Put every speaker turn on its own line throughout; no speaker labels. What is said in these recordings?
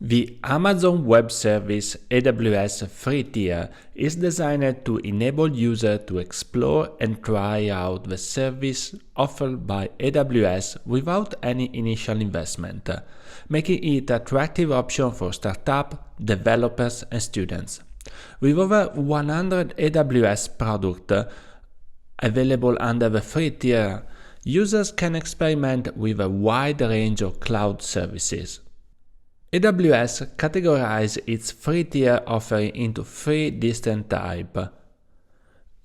The Amazon Web Service AWS free tier is designed to enable users to explore and try out the service offered by AWS without any initial investment, making it an attractive option for startups, developers, and students. With over 100 AWS products available under the free tier, users can experiment with a wide range of cloud services. AWS categorizes its free tier offering into three distinct types: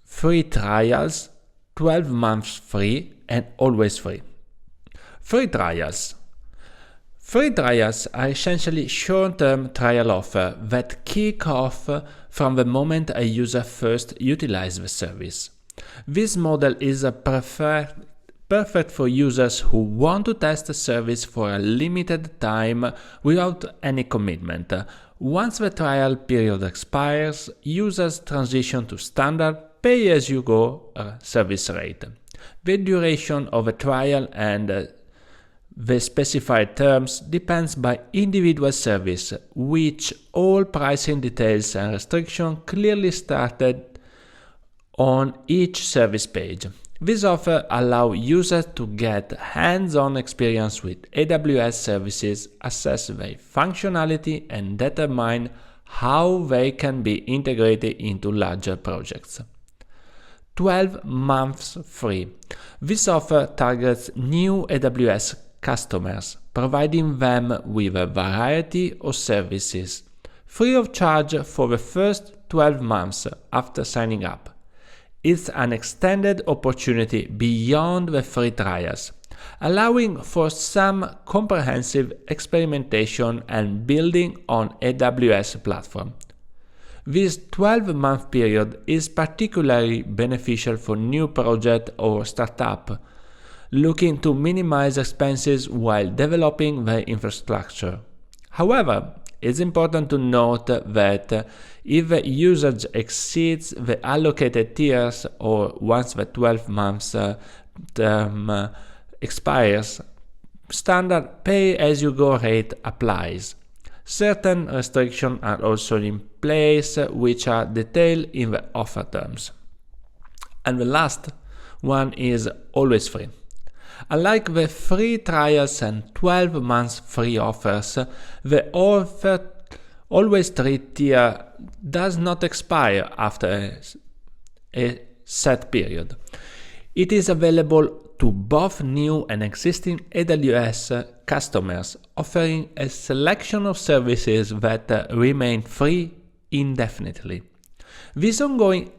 free trials, 12 months free, and always free. Free trials. Free trials are essentially short-term trial offers that kick off from the moment a user first utilizes the service. This model is perfect for users who want to test a service for a limited time without any commitment. Once the trial period expires, users transition to standard pay-as-you-go service rate. The duration of a trial and the specified terms depends by individual service, which all pricing details and restrictions clearly stated on each service page. This offer allows users to get hands-on experience with AWS services, assess their functionality, and determine how they can be integrated into larger projects. 12 months free. This offer targets new AWS customers, providing them with a variety of services, free of charge for the first 12 months after signing up. It's an extended opportunity beyond the free trials, allowing for some comprehensive experimentation and building on AWS platform. This 12-month period is particularly beneficial for new projects or startups looking to minimize expenses while developing their infrastructure. However, it's important to note that if the usage exceeds the allocated tiers or once the 12 months term expires, standard pay-as-you-go rate applies. Certain restrictions are also in place, which are detailed in the offer terms. And the last one is always free. Unlike the free trials and 12 months free offers, the offer always free tier does not expire after a set period. It is available to both new and existing AWS customers, offering a selection of services that remain free indefinitely. This ongoing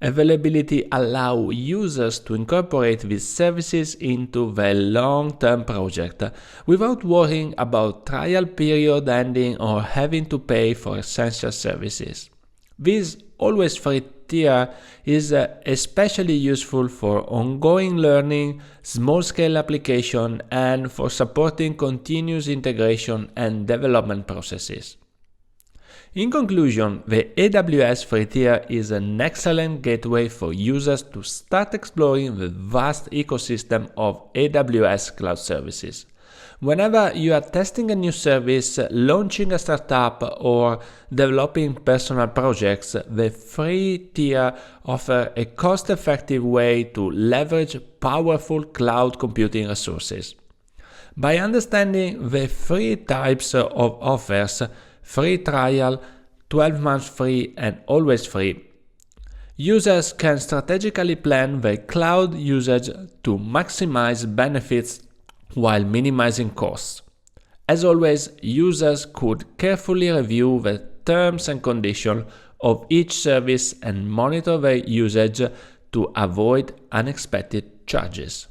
availability allows users to incorporate these services into their long-term project without worrying about trial period ending or having to pay for essential services. This always free tier is especially useful for ongoing learning, small-scale application, and for supporting continuous integration and development processes. In conclusion, the AWS free tier is an excellent gateway for users to start exploring the vast ecosystem of AWS cloud services. Whenever you are testing a new service, launching a startup, or developing personal projects, the free tier offers a cost-effective way to leverage powerful cloud computing resources. By understanding the three types of offers, free trial, 12 months free, and always free, users can strategically plan their cloud usage to maximize benefits while minimizing costs. As always, users could carefully review the terms and conditions of each service and monitor their usage to avoid unexpected charges.